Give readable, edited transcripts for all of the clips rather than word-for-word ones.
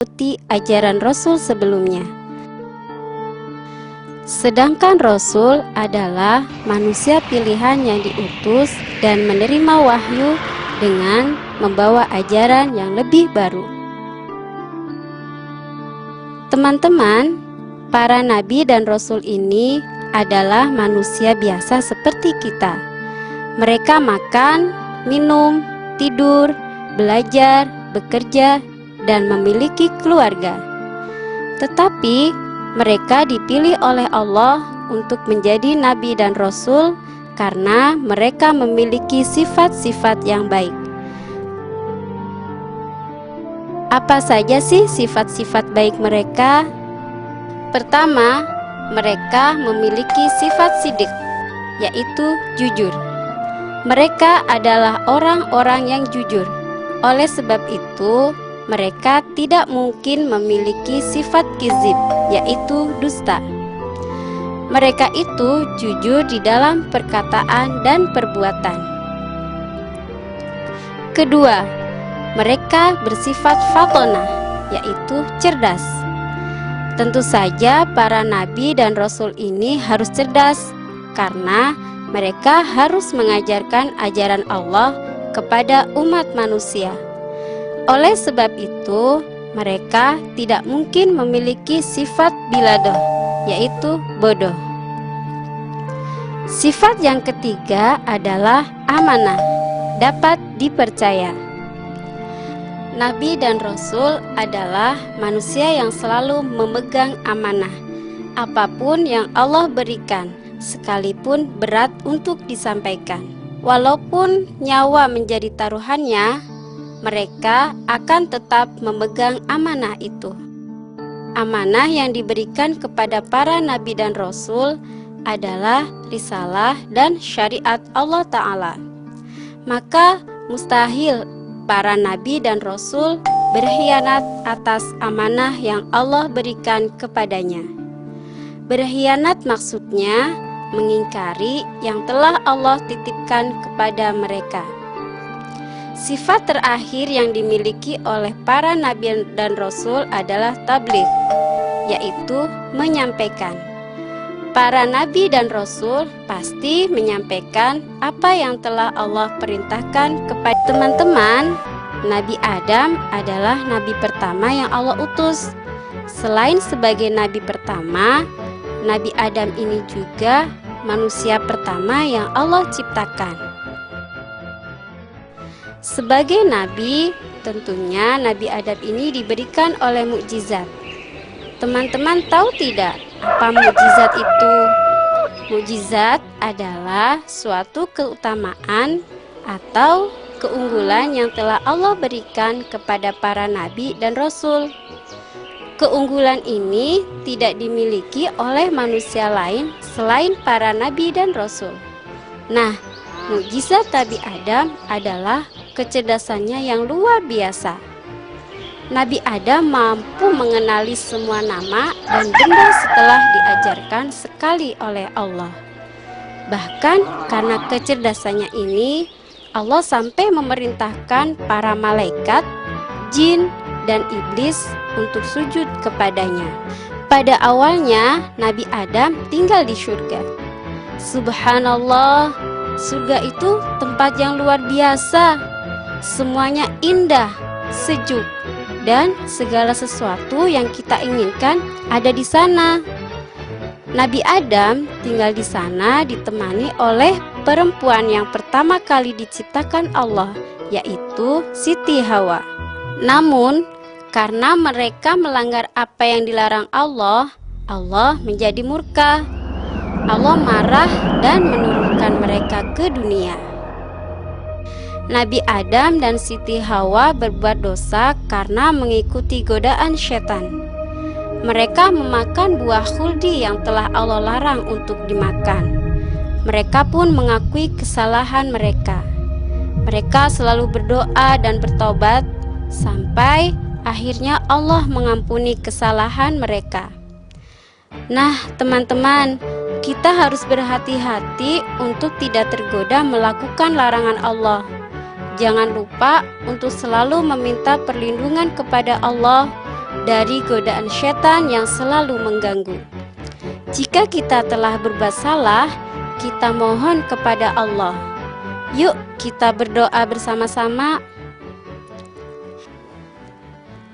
mengikuti ajaran Rasul sebelumnya. Sedangkan Rasul adalah manusia pilihan yang diutus dan menerima wahyu dengan membawa ajaran yang lebih baru. Teman-teman, para nabi dan rasul ini adalah manusia biasa seperti kita. Mereka makan, minum, tidur, belajar, bekerja, dan memiliki keluarga. Tetapi mereka dipilih oleh Allah untuk menjadi nabi dan rasul karena mereka memiliki sifat-sifat yang baik. Apa saja sih sifat-sifat baik mereka? Pertama, mereka memiliki sifat sidik, yaitu jujur. Mereka adalah orang-orang yang jujur. Oleh sebab itu, mereka tidak mungkin memiliki sifat kizib, yaitu dusta. Mereka itu jujur di dalam perkataan dan perbuatan. Kedua, mereka bersifat fatonah, yaitu cerdas. Tentu saja para nabi dan rasul ini harus cerdas, karena mereka harus mengajarkan ajaran Allah kepada umat manusia. Oleh sebab itu, mereka tidak mungkin memiliki sifat biladoh, yaitu bodoh. Sifat yang ketiga adalah amanah, dapat dipercaya. Nabi dan Rasul adalah manusia yang selalu memegang amanah. Apapun yang Allah berikan, sekalipun berat untuk disampaikan. Walaupun nyawa menjadi taruhannya, mereka akan tetap memegang amanah itu. Amanah yang diberikan kepada para Nabi dan Rasul adalah risalah dan syariat Allah Ta'ala. Maka mustahil para nabi dan rasul berkhianat atas amanah yang Allah berikan kepadanya. Berkhianat maksudnya mengingkari yang telah Allah titipkan kepada mereka. Sifat terakhir yang dimiliki oleh para nabi dan rasul adalah tabligh, yaitu menyampaikan. Para nabi dan rasul pasti menyampaikan apa yang telah Allah perintahkan kepada teman-teman. Nabi Adam adalah nabi pertama yang Allah utus. Selain sebagai nabi pertama, Nabi Adam ini juga manusia pertama yang Allah ciptakan. Sebagai nabi, tentunya Nabi Adam ini diberikan oleh mukjizat. Teman-teman tahu tidak apa mukjizat itu? Mukjizat adalah suatu keutamaan atau keunggulan yang telah Allah berikan kepada para nabi dan rasul. Keunggulan ini tidak dimiliki oleh manusia lain selain para nabi dan rasul. Nah, mukjizat Nabi Adam adalah kecerdasannya yang luar biasa. Nabi Adam mampu mengenali semua nama dan benda setelah diajarkan sekali oleh Allah. Bahkan karena kecerdasannya ini, Allah sampai memerintahkan para malaikat, jin, dan iblis untuk sujud kepadanya. Pada awalnya, Nabi Adam tinggal di surga. Subhanallah, surga itu tempat yang luar biasa. Semuanya indah, sejuk, dan segala sesuatu yang kita inginkan ada di sana. Nabi Adam tinggal di sana ditemani oleh perempuan yang pertama kali diciptakan Allah, yaitu Siti Hawa. Namun, karena mereka melanggar apa yang dilarang Allah, Allah menjadi murka. Allah marah dan menurunkan mereka ke dunia. Nabi Adam dan Siti Hawa berbuat dosa karena mengikuti godaan setan. Mereka memakan buah khuldi yang telah Allah larang untuk dimakan. Mereka pun mengakui kesalahan mereka. Mereka selalu berdoa dan bertobat sampai akhirnya Allah mengampuni kesalahan mereka. Nah, teman-teman, kita harus berhati-hati untuk tidak tergoda melakukan larangan Allah. Jangan lupa untuk selalu meminta perlindungan kepada Allah dari godaan setan yang selalu mengganggu. Jika kita telah berbuat salah, kita mohon kepada Allah. Yuk kita berdoa bersama-sama.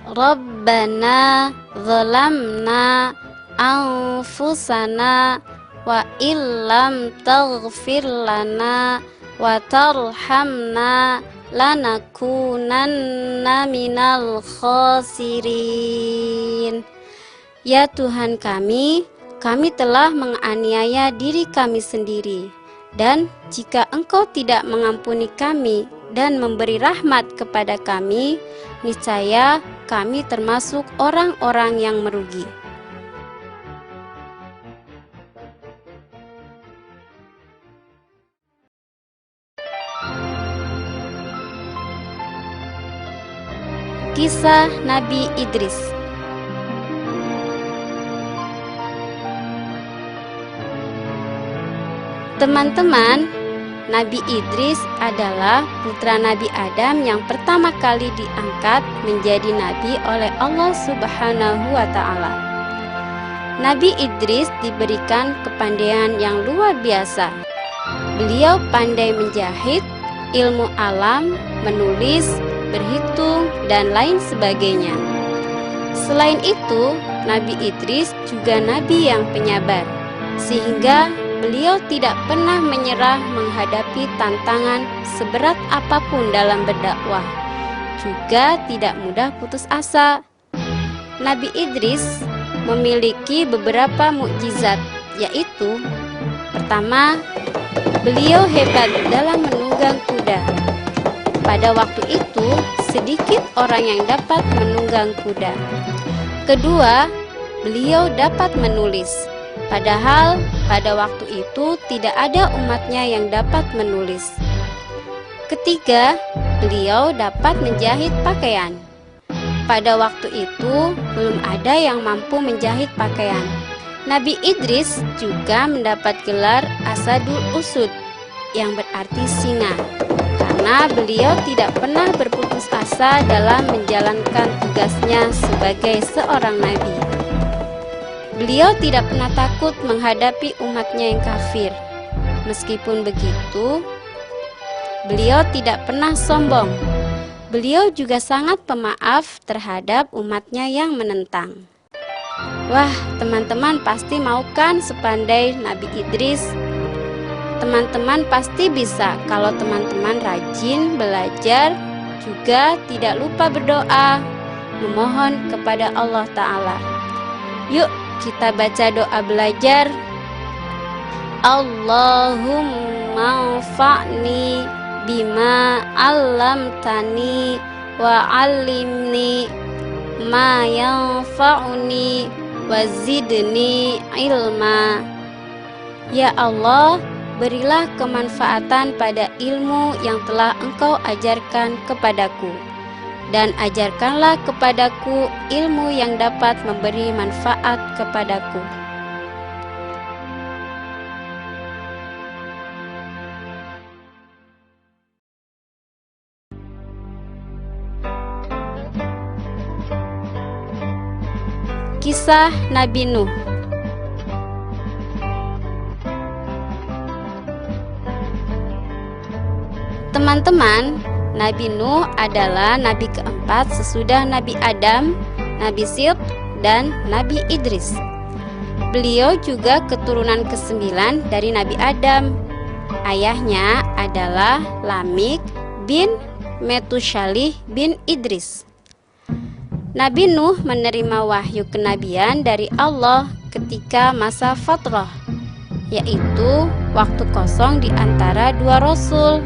Rabbana zalamna anfusana wa illam taghfir lana wa tarhamna lanakunanna minal khasirin. Ya Tuhan kami telah menganiaya diri kami sendiri, dan jika Engkau tidak mengampuni kami dan memberi rahmat kepada kami, niscaya kami termasuk orang-orang yang merugi. Kisah Nabi Idris. Teman-teman, Nabi Idris adalah putra Nabi Adam yang pertama kali diangkat menjadi nabi oleh Allah Subhanahu wa Ta'ala. Nabi Idris diberikan kepandaian yang luar biasa. Beliau pandai menjahit, ilmu alam, menulis, berhitung, dan lain sebagainya. Selain itu, Nabi Idris juga nabi yang penyabar, sehingga beliau tidak pernah menyerah menghadapi tantangan seberat apapun dalam berdakwah, juga tidak mudah putus asa. Nabi Idris memiliki beberapa mukjizat, yaitu: pertama, beliau hebat dalam menunggang kuda. Pada waktu itu, sedikit orang yang dapat menunggang kuda. Kedua, beliau dapat menulis. Padahal pada waktu itu tidak ada umatnya yang dapat menulis. Ketiga, beliau dapat menjahit pakaian. Pada waktu itu belum ada yang mampu menjahit pakaian. Nabi Idris juga mendapat gelar Asadul Usud, yang berarti singa, karena beliau tidak pernah berputus asa dalam menjalankan tugasnya sebagai seorang nabi. Beliau tidak pernah takut menghadapi umatnya yang kafir. Meskipun begitu, beliau tidak pernah sombong. Beliau juga sangat pemaaf terhadap umatnya yang menentang. Wah, teman-teman pasti mau kan sepandai Nabi Idris? Teman-teman pasti bisa kalau teman-teman rajin belajar, juga tidak lupa berdoa, memohon kepada Allah Ta'ala. Yuk kita baca doa belajar. Allahumma fa'ni bima 'allamtani wa 'allimni ma yanfa'uni wa zidni ilma. Ya Allah, berilah kemanfaatan pada ilmu yang telah Engkau ajarkan kepadaku, dan ajarkanlah kepadaku ilmu yang dapat memberi manfaat kepadaku. Kisah Nabi Nuh. Teman-teman, Nabi Nuh adalah nabi keempat sesudah Nabi Adam, Nabi Syed, dan Nabi Idris. Beliau juga keturunan ke-9 dari Nabi Adam. Ayahnya adalah Lamik bin Metushalih bin Idris. Nabi Nuh menerima wahyu kenabian dari Allah ketika masa fatrah, yaitu waktu kosong di antara dua rasul.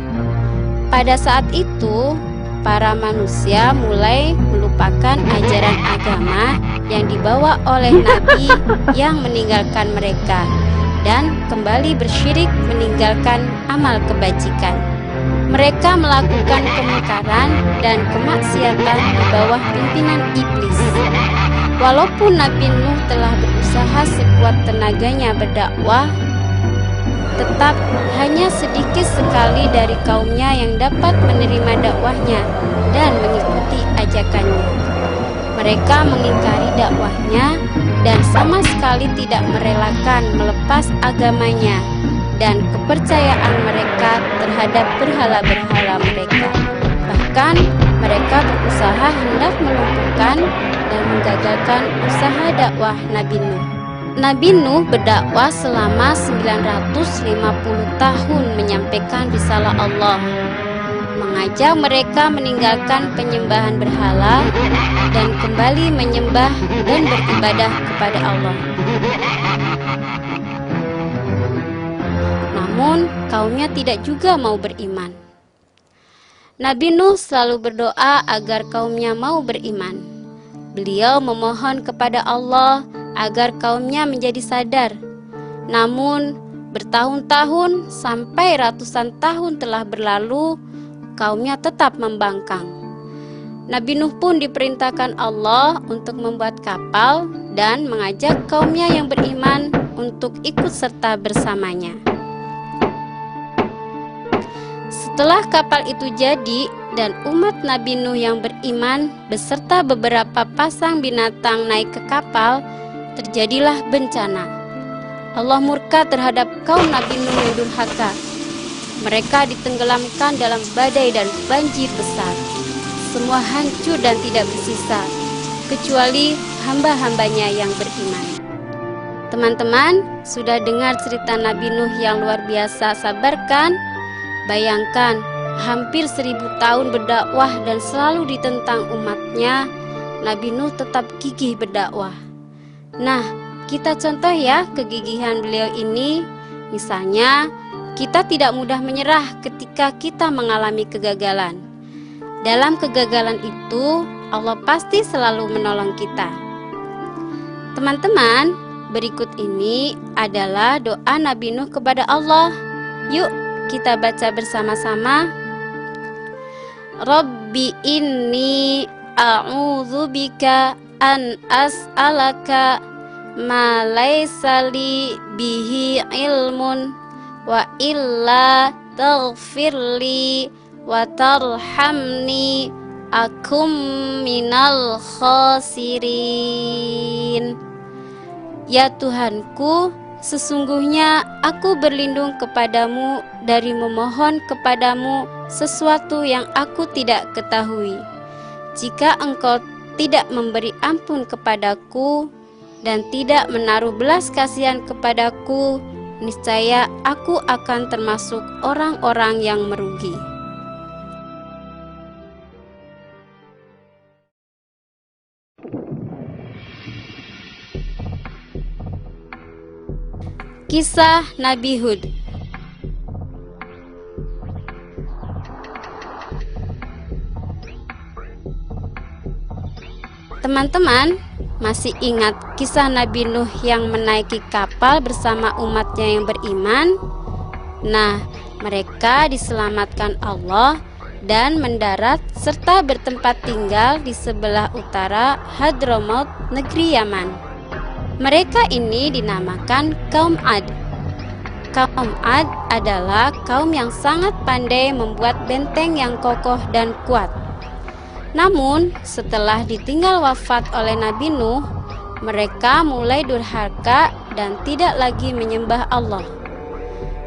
Pada saat itu, para manusia mulai melupakan ajaran agama yang dibawa oleh Nabi yang meninggalkan mereka, dan kembali bersyirik meninggalkan amal kebajikan. Mereka melakukan kemungkaran dan kemaksiatan di bawah pimpinan iblis. Walaupun Nabi Nuh telah berusaha sekuat tenaganya berdakwah, tetap hanya sedikit sekali dari kaumnya yang dapat menerima dakwahnya dan mengikuti ajakannya. mereka mengingkari dakwahnya dan sama sekali tidak merelakan melepas agamanya dan kepercayaan mereka terhadap berhala-berhala mereka. Bahkan mereka berusaha hendak melumpuhkan dan menggagalkan usaha dakwah Nabi Nuh. Nabi Nuh berdakwah selama 950 tahun menyampaikan risalah Allah, mengajak mereka meninggalkan penyembahan berhala dan kembali menyembah dan beribadah kepada Allah. Namun kaumnya tidak juga mau beriman. Nabi Nuh selalu berdoa agar kaumnya mau beriman. Beliau memohon kepada Allah agar kaumnya menjadi sadar. Namun bertahun-tahun sampai ratusan tahun telah berlalu, kaumnya tetap membangkang. Nabi Nuh pun diperintahkan Allah untuk membuat kapal dan mengajak kaumnya yang beriman untuk ikut serta bersamanya. Setelah kapal itu jadi dan umat Nabi Nuh yang beriman beserta beberapa pasang binatang naik ke kapal, terjadilah bencana. Allah murka terhadap kaum Nabi Nuh yang durhaka. Mereka ditenggelamkan dalam badai dan banjir besar. Semua hancur dan tidak bersisa, kecuali hamba-hambanya yang beriman. Teman-teman, sudah dengar cerita Nabi Nuh yang luar biasa sabar kan? Bayangkan, hampir 1000 tahun berdakwah dan selalu ditentang umatnya, Nabi Nuh tetap gigih berdakwah. Nah, kita contoh ya kegigihan beliau ini. Misalnya, kita tidak mudah menyerah ketika kita mengalami kegagalan. Dalam kegagalan itu, Allah pasti selalu menolong kita. Teman-teman, berikut ini adalah doa Nabi Nuh kepada Allah. Yuk, kita baca bersama-sama. Rabbi inni a'udzubika an as'alaka ma laysa li bihi ilmun wa illa taghfirli wa tarhamni akum minal khasirin. Ya Tuhanku, sesungguhnya aku berlindung kepadamu dari memohon kepadamu sesuatu yang aku tidak ketahui. Jika engkau tidak memberi ampun kepadaku dan tidak menaruh belas kasihan kepadaku, niscaya aku akan termasuk orang-orang yang merugi. Kisah Nabi Hud. Teman-teman, masih ingat kisah Nabi Nuh yang menaiki kapal bersama umatnya yang beriman? Nah, mereka diselamatkan Allah dan mendarat serta bertempat tinggal di sebelah utara Hadramaut, negeri Yaman. Mereka ini dinamakan kaum Ad. Kaum Ad adalah kaum yang sangat pandai membuat benteng yang kokoh dan kuat. Namun, setelah ditinggal wafat oleh Nabi Nuh, mereka mulai durhaka dan tidak lagi menyembah Allah.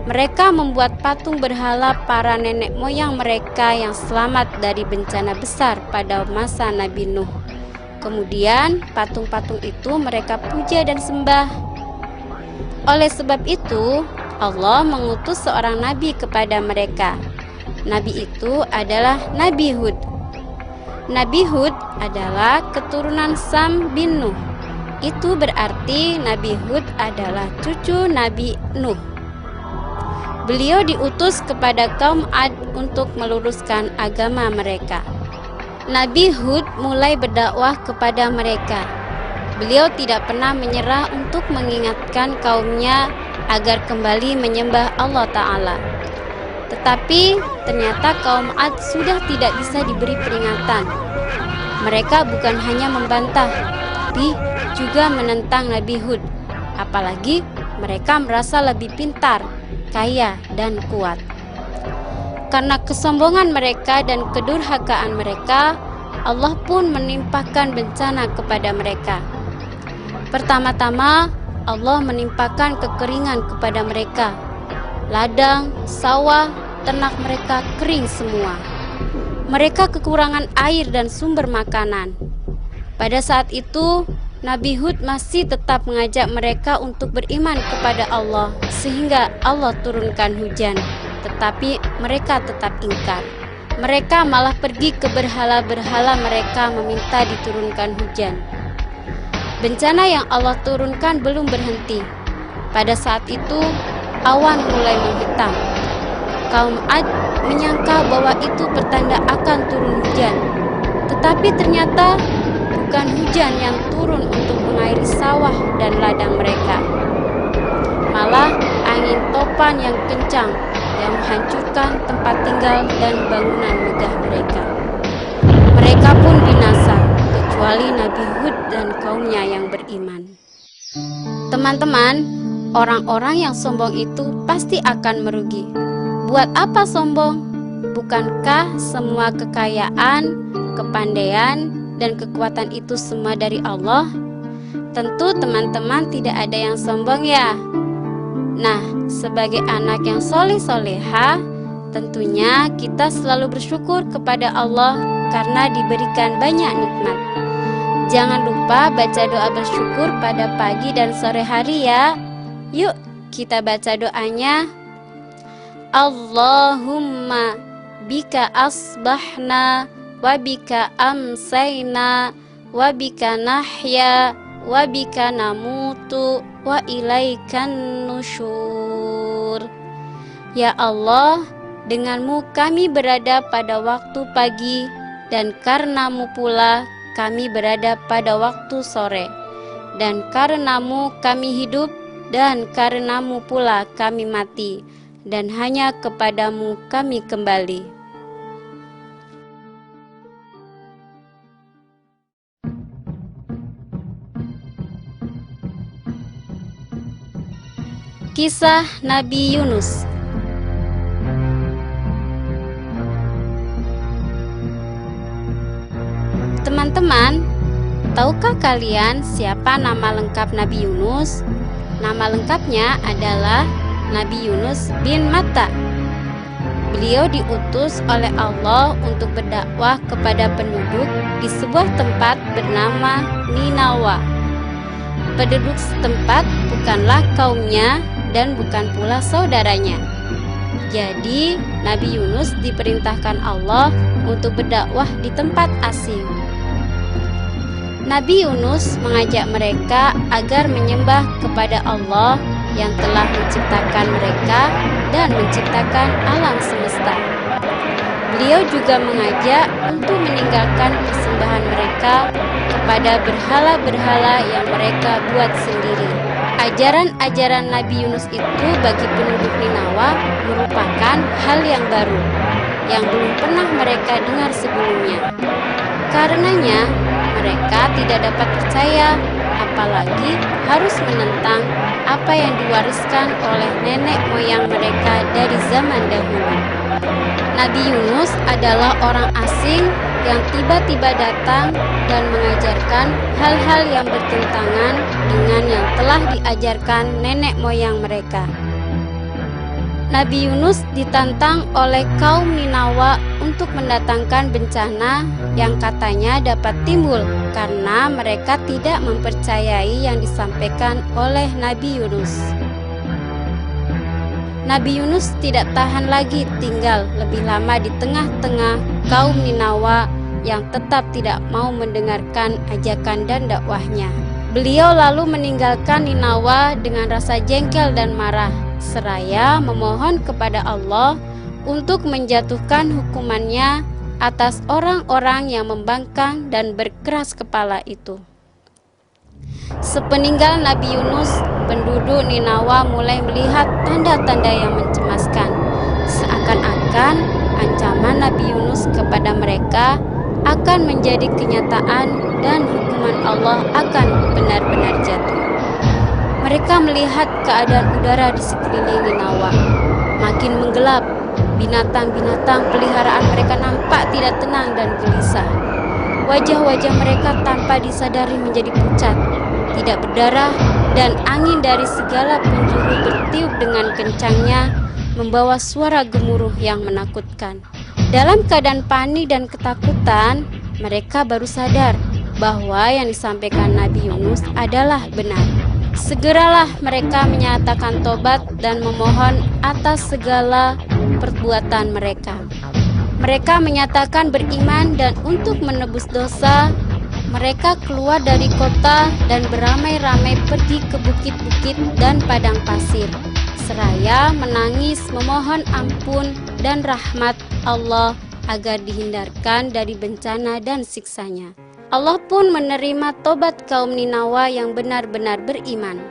Mereka membuat patung berhala para nenek moyang mereka yang selamat dari bencana besar pada masa Nabi Nuh. Kemudian patung-patung itu mereka puja dan sembah. Oleh sebab itu, Allah mengutus seorang nabi kepada mereka. Nabi itu adalah Nabi Hud. Nabi Hud adalah keturunan Sam bin Nuh. Itu berarti Nabi Hud adalah cucu Nabi Nuh. Beliau diutus kepada kaum Ad untuk meluruskan agama mereka. Nabi Hud mulai berdakwah kepada mereka. Beliau tidak pernah menyerah untuk mengingatkan kaumnya agar kembali menyembah Allah Ta'ala. Tetapi ternyata kaum Ad sudah tidak bisa diberi peringatan. Mereka bukan hanya membantah, tapi juga menentang Nabi Hud. Apalagi mereka merasa lebih pintar, kaya, dan kuat. Karena kesombongan mereka dan kedurhakaan mereka, Allah pun menimpakan bencana kepada mereka. Pertama-tama, Allah menimpakan kekeringan kepada mereka. Ladang, sawah, ternak mereka kering semua. Mereka kekurangan air dan sumber makanan. Pada saat itu, Nabi Hud masih tetap mengajak mereka untuk beriman kepada Allah, sehingga Allah turunkan hujan. Tetapi mereka tetap ingkar. Mereka malah pergi ke berhala-berhala mereka meminta diturunkan hujan. Bencana yang Allah turunkan belum berhenti. Pada saat itu, awan mulai menghitam. Kaum Ad menyangka bahwa itu pertanda akan turun hujan. Tetapi ternyata bukan hujan yang turun untuk mengairi sawah dan ladang mereka. Malah angin topan yang kencang yang menghancurkan tempat tinggal dan bangunan megah mereka. Mereka pun binasa, kecuali Nabi Hud dan kaumnya yang beriman. Teman-teman, orang-orang yang sombong itu pasti akan merugi. Buat apa sombong? Bukankah semua kekayaan, kepandaian, dan kekuatan itu semua dari Allah? Tentu teman-teman tidak ada yang sombong ya. Nah, sebagai anak yang soleh-soleha, tentunya kita selalu bersyukur kepada Allah karena diberikan banyak nikmat. Jangan lupa baca doa bersyukur pada pagi dan sore hari ya. Yuk, kita baca doanya. Allahumma bika asbahna wa bika amsayna wa bika nahya wa bika namutu wa ilaikan nusyur. Ya Allah, denganmu kami berada pada waktu pagi, dan karenamu pula kami berada pada waktu sore, dan karenamu kami hidup, dan karenamu pula kami mati, dan hanya kepadamu kami kembali. Kisah Nabi Yunus. Teman-teman, tahukah kalian siapa nama lengkap Nabi Yunus? Nama lengkapnya adalah Nabi Yunus bin Matta. Beliau diutus oleh Allah untuk berdakwah kepada penduduk di sebuah tempat bernama Ninawa. Penduduk setempat bukanlah kaumnya dan bukan pula saudaranya. Jadi, Nabi Yunus diperintahkan Allah untuk berdakwah di tempat asing. Nabi Yunus mengajak mereka agar menyembah kepada Allah yang telah menciptakan mereka dan menciptakan alam semesta. Beliau juga mengajak untuk meninggalkan persembahan mereka kepada berhala-berhala yang mereka buat sendiri. Ajaran-ajaran Nabi Yunus itu bagi penduduk Ninawa merupakan hal yang baru, yang belum pernah mereka dengar sebelumnya. Karenanya, mereka tidak dapat percaya, apalagi harus menentang apa yang diwariskan oleh nenek moyang mereka dari zaman dahulu. Nabi Yunus adalah orang asing yang tiba-tiba datang dan mengajarkan hal-hal yang bertentangan dengan yang telah diajarkan nenek moyang mereka. Nabi Yunus ditantang oleh kaum Ninawa untuk mendatangkan bencana yang katanya dapat timbul karena mereka tidak mempercayai yang disampaikan oleh Nabi Yunus. Nabi Yunus tidak tahan lagi tinggal lebih lama di tengah-tengah kaum Ninawa yang tetap tidak mau mendengarkan ajakan dan dakwahnya. Beliau lalu meninggalkan Ninawa dengan rasa jengkel dan marah, seraya memohon kepada Allah untuk menjatuhkan hukumannya atas orang-orang yang membangkang dan berkeras kepala itu. Sepeninggal Nabi Yunus, penduduk Ninawa mulai melihat tanda-tanda yang mencemaskan. Seakan-akan ancaman Nabi Yunus kepada mereka akan menjadi kenyataan dan hukuman Allah akan benar-benar jatuh. Mereka melihat keadaan udara di sekeliling Ninawa makin menggelap. Binatang-binatang peliharaan mereka nampak tidak tenang dan gelisah. Wajah-wajah mereka tanpa disadari menjadi pucat, tidak berdarah, dan angin dari segala penjuru bertiup dengan kencangnya, membawa suara gemuruh yang menakutkan. Dalam keadaan panik dan ketakutan, mereka baru sadar bahwa yang disampaikan Nabi Yunus adalah benar. Segeralah mereka menyatakan tobat dan memohon atas segala perbuatan mereka. Mereka menyatakan beriman dan untuk menebus dosa, mereka keluar dari kota dan beramai-ramai pergi ke bukit-bukit dan padang pasir, seraya menangis memohon ampun dan rahmat Allah agar dihindarkan dari bencana dan siksanya. Allah pun menerima tobat kaum Ninawa yang benar-benar beriman.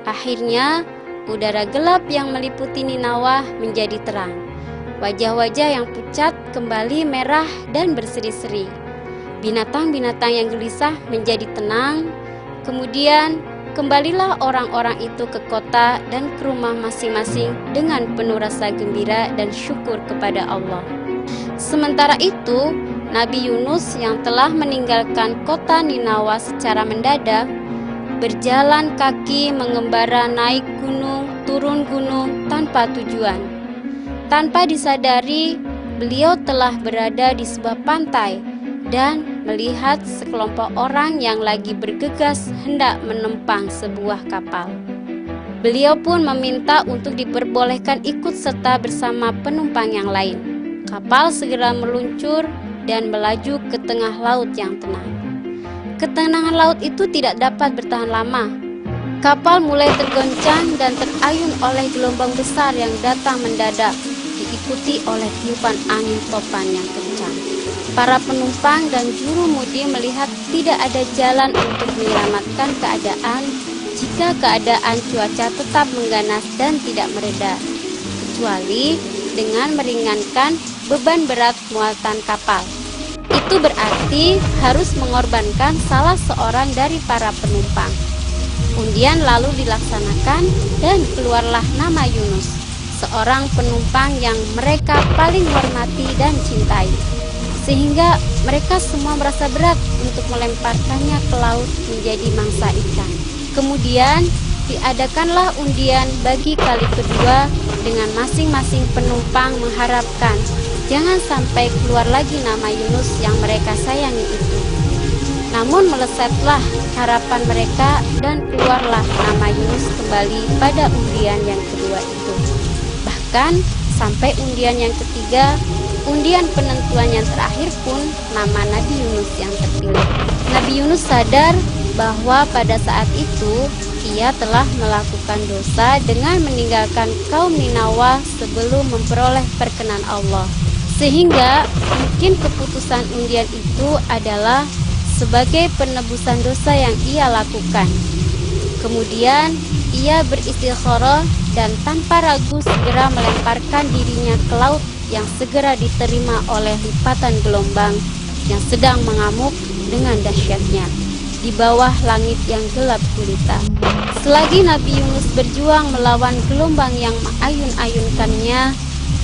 Akhirnya, udara gelap yang meliputi Ninawa menjadi terang. Wajah-wajah yang pucat kembali merah dan berseri-seri. Binatang-binatang yang gelisah menjadi tenang. Kemudian, kembalilah orang-orang itu ke kota dan ke rumah masing-masing dengan penuh rasa gembira dan syukur kepada Allah. Sementara itu, Nabi Yunus yang telah meninggalkan kota Ninawa secara mendadak, berjalan kaki mengembara naik gunung, turun gunung tanpa tujuan. Tanpa disadari, beliau telah berada di sebuah pantai dan melihat sekelompok orang yang lagi bergegas hendak menempang sebuah kapal. Beliau pun meminta untuk diperbolehkan ikut serta bersama penumpang yang lain. Kapal segera meluncur dan melaju ke tengah laut yang tenang. Ketenangan laut itu tidak dapat bertahan lama. Kapal mulai tergoncang dan terayun oleh gelombang besar yang datang mendadak, diikuti oleh tiupan angin topan yang kencang. Para penumpang dan juru mudi melihat tidak ada jalan untuk menyelamatkan keadaan jika keadaan cuaca tetap mengganas dan tidak mereda, kecuali dengan meringankan beban berat muatan kapal. Itu berarti harus mengorbankan salah seorang dari para penumpang. Undian lalu dilaksanakan dan keluarlah nama Yunus, seorang penumpang yang mereka paling hormati dan cintai. Sehingga mereka semua merasa berat untuk melemparkannya ke laut menjadi mangsa ikan. Kemudian diadakanlah undian bagi kali kedua dengan masing-masing penumpang mengharapkan jangan sampai keluar lagi nama Yunus yang mereka sayangi itu. Namun melesetlah harapan mereka dan keluarlah nama Yunus kembali pada undian yang kedua itu. Bahkan sampai undian yang ketiga, undian penentuan yang terakhir pun nama Nabi Yunus yang terpilih. Nabi Yunus sadar bahwa pada saat itu ia telah melakukan dosa dengan meninggalkan kaum Ninawa sebelum memperoleh perkenan Allah. Sehingga mungkin keputusan undian itu adalah sebagai penebusan dosa yang ia lakukan. Kemudian ia beristikharah dan tanpa ragu segera melemparkan dirinya ke laut yang segera diterima oleh lipatan gelombang yang sedang mengamuk dengan dahsyatnya di bawah langit yang gelap gulita. Selagi Nabi Yunus berjuang melawan gelombang yang mengayun-ayunkannya,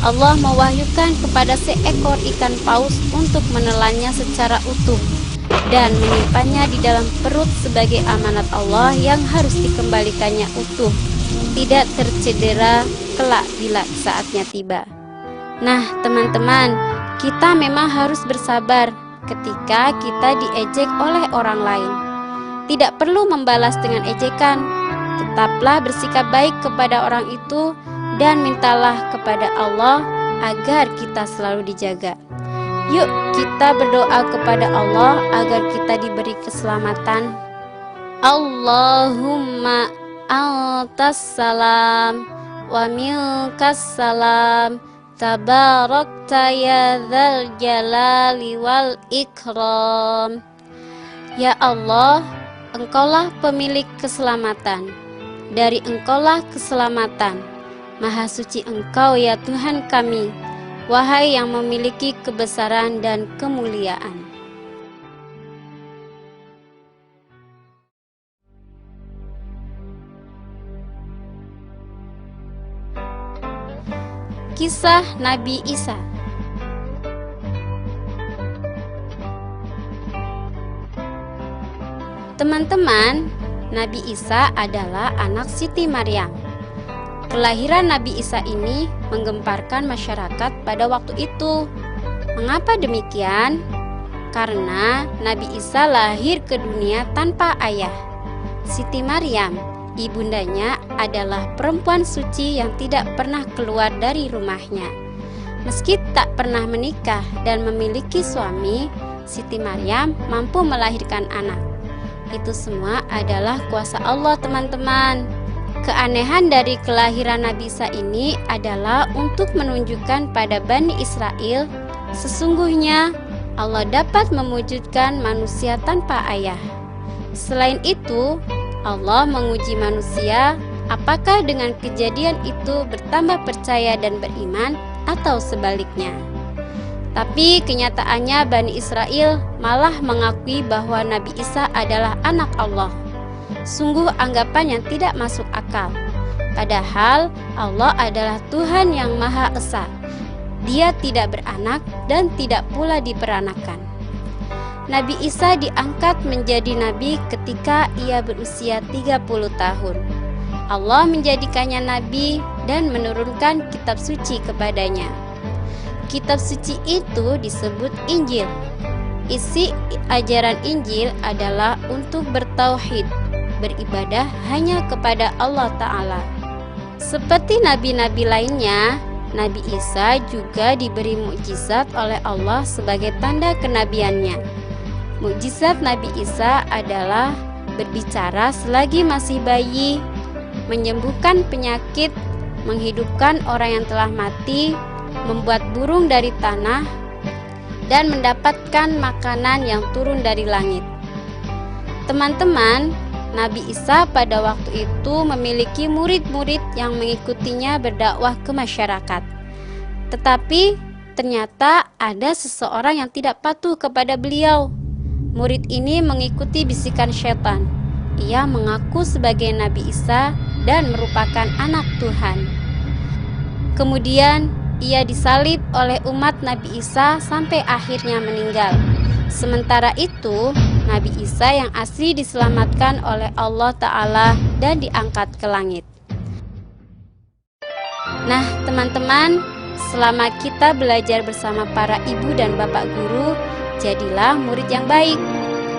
Allah mewahyukan kepada seekor ikan paus untuk menelannya secara utuh dan menyimpannya di dalam perut sebagai amanat Allah yang harus dikembalikannya utuh, tidak tercedera kelak bila saatnya tiba. Nah, teman-teman, kita memang harus bersabar ketika kita diejek oleh orang lain. Tidak perlu membalas dengan ejekan, tetaplah bersikap baik kepada orang itu dan mintalah kepada Allah agar kita selalu dijaga. Yuk kita berdoa kepada Allah agar kita diberi keselamatan. Allahumma antas salam wa minkas salam tabarakta ya dzal jalali wal ikram. Ya Allah, Engkaulah pemilik keselamatan. Dari Engkaulah keselamatan. Maha suci Engkau ya Tuhan kami, wahai yang memiliki kebesaran dan kemuliaan. Kisah Nabi Isa. Teman-teman, Nabi Isa adalah anak Siti Maryam. Kelahiran Nabi Isa ini menggemparkan masyarakat pada waktu itu. Mengapa demikian? Karena Nabi Isa lahir ke dunia tanpa ayah. Siti Maryam, ibundanya, adalah perempuan suci yang tidak pernah keluar dari rumahnya. Meski tak pernah menikah dan memiliki suami, Siti Maryam mampu melahirkan anak. Itu semua adalah kuasa Allah, teman-teman. Keanehan dari kelahiran Nabi Isa ini adalah untuk menunjukkan pada Bani Israel, sesungguhnya Allah dapat mewujudkan manusia tanpa ayah. Selain itu, Allah menguji manusia apakah dengan kejadian itu bertambah percaya dan beriman atau sebaliknya. Tapi kenyataannya Bani Israel malah mengakui bahwa Nabi Isa adalah anak Allah. Sungguh anggapan yang tidak masuk akal. Padahal Allah adalah Tuhan yang Maha Esa. Dia tidak beranak dan tidak pula diperanakan. Nabi Isa diangkat menjadi nabi ketika ia berusia 30 tahun. Allah menjadikannya nabi dan menurunkan kitab suci kepadanya. Kitab suci itu disebut Injil. Isi ajaran Injil adalah untuk bertauhid, beribadah hanya kepada Allah Ta'ala. Seperti nabi-nabi lainnya, Nabi Isa juga diberi mukjizat oleh Allah sebagai tanda kenabiannya. Mukjizat Nabi Isa adalah berbicara selagi masih bayi, menyembuhkan penyakit, menghidupkan orang yang telah mati, membuat burung dari tanah, dan mendapatkan makanan yang turun dari langit. Teman-teman, Nabi Isa pada waktu itu memiliki murid-murid yang mengikutinya berdakwah ke masyarakat. Tetapi ternyata ada seseorang yang tidak patuh kepada beliau. Murid ini mengikuti bisikan syaitan. Ia mengaku sebagai Nabi Isa dan merupakan anak Tuhan. Kemudian ia disalib oleh umat Nabi Isa sampai akhirnya meninggal. Sementara itu, Nabi Isa yang asli diselamatkan oleh Allah Ta'ala dan diangkat ke langit. Nah, teman-teman, selama kita belajar bersama para ibu dan bapak guru, jadilah murid yang baik,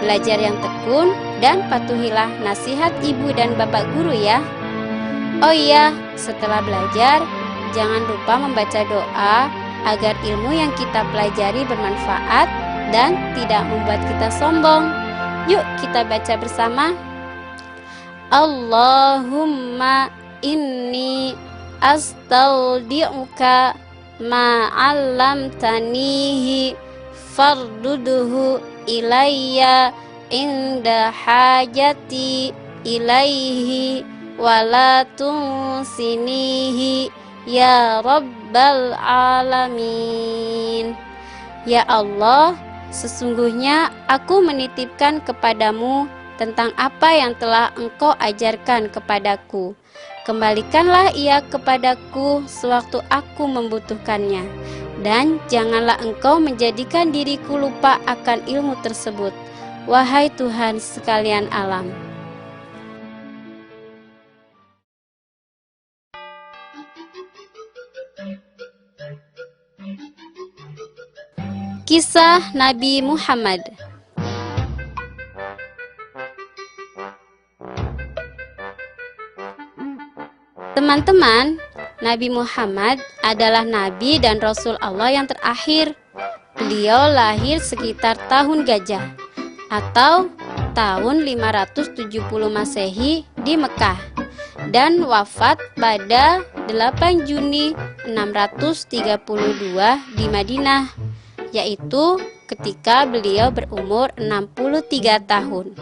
belajar yang tekun, dan patuhilah nasihat ibu dan bapak guru ya. Oh iya, setelah belajar, jangan lupa membaca doa agar ilmu yang kita pelajari bermanfaat dan tidak membuat kita sombong. Yuk kita baca bersama. Allahumma inni astaudi'uka ma'allamtanihi farduduhu ilayya inda hajati ilaihi wala tunsinihi ya Rabbal Alamin. Ya Allah, sesungguhnya aku menitipkan kepadamu tentang apa yang telah Engkau ajarkan kepadaku. Kembalikanlah ia kepadaku sewaktu aku membutuhkannya, dan janganlah Engkau menjadikan diriku lupa akan ilmu tersebut, wahai Tuhan sekalian alam. Kisah Nabi Muhammad. Teman-teman, Nabi Muhammad adalah Nabi dan Rasul Allah yang terakhir. Beliau lahir sekitar tahun Gajah atau tahun 570 Masehi di Mekah dan wafat pada 8 Juni 632 di Madinah, yaitu ketika beliau berumur 63 tahun.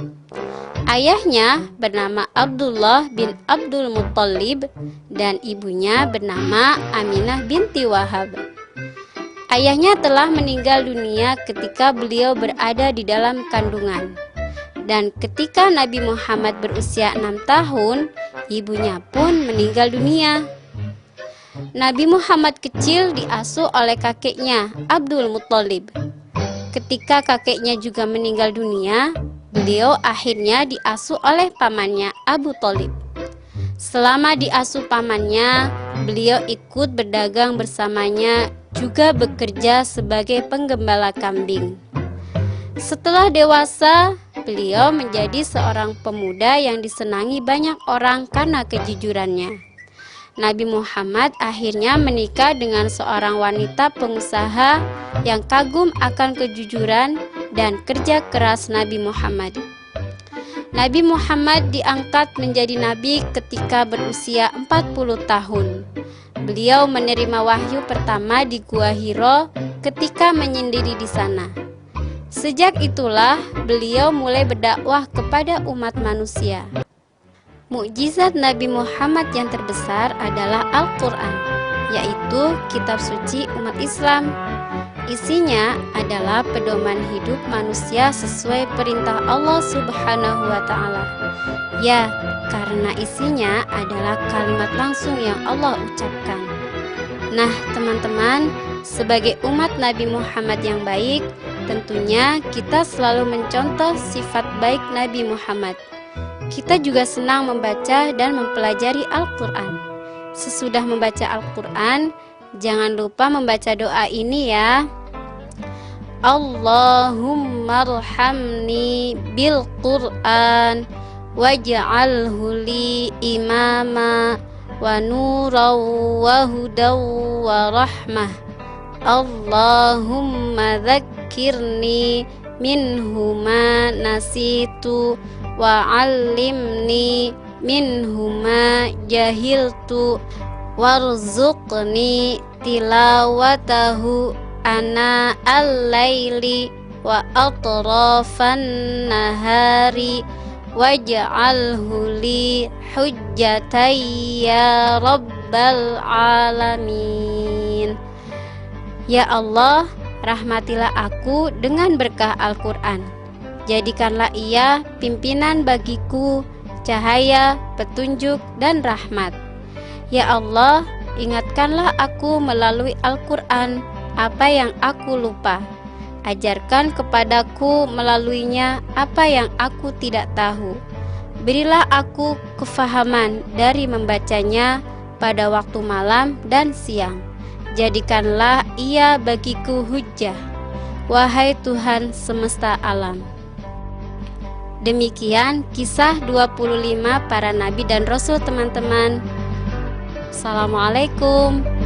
Ayahnya bernama Abdullah bin Abdul Muttalib dan ibunya bernama Aminah binti Wahab. Ayahnya telah meninggal dunia ketika beliau berada di dalam kandungan. Dan ketika Nabi Muhammad berusia 6 tahun, ibunya pun meninggal dunia. Nabi Muhammad kecil diasuh oleh kakeknya Abdul Muttalib. ketika kakeknya juga meninggal dunia, beliau akhirnya diasuh oleh pamannya Abu Thalib. Selama diasuh pamannya, beliau ikut berdagang bersamanya, juga bekerja sebagai penggembala kambing. Setelah dewasa, beliau menjadi seorang pemuda yang disenangi banyak orang karena kejujurannya. Nabi Muhammad akhirnya menikah dengan seorang wanita pengusaha yang kagum akan kejujuran dan kerja keras Nabi Muhammad. Nabi Muhammad diangkat menjadi nabi ketika berusia 40 tahun. Beliau menerima wahyu pertama di Gua Hiro ketika menyendiri di sana. Sejak itulah beliau mulai berdakwah kepada umat manusia. Mukjizat Nabi Muhammad yang terbesar adalah Al-Quran, yaitu kitab suci umat Islam. Isinya adalah pedoman hidup manusia sesuai perintah Allah Subhanahu wa Ta'ala. Ya, karena isinya adalah kalimat langsung yang Allah ucapkan. Nah, teman-teman, sebagai umat Nabi Muhammad yang baik, tentunya kita selalu mencontoh sifat baik Nabi Muhammad. Kita juga senang membaca dan mempelajari Al-Quran. Sesudah membaca Al-Quran, jangan lupa membaca doa ini ya. Allahumma arhamni bil Qur'an waj'alhu li imama wa nuran wa hudaw wa rahmah. Allahumma dzakkirni minhu ma nasitu wa 'allimni minhu ma jahiltu warzuqni tilawatahu ana al-laili wa atrafan nahari waj'alhu li hujjatan ya rabbal alamin. Ya Allah, rahmatilah aku dengan berkah Al-Quran. Jadikanlah ia pimpinan bagiku, cahaya, petunjuk, dan rahmat. Ya Allah, ingatkanlah aku melalui Al-Quran apa yang aku lupa. Ajarkan kepadaku melaluinya apa yang aku tidak tahu. Berilah aku kefahaman dari membacanya pada waktu malam dan siang. Jadikanlah ia bagiku hujjah, wahai Tuhan semesta alam. Demikian kisah 25 para nabi dan rasul, teman-teman. Assalamualaikum.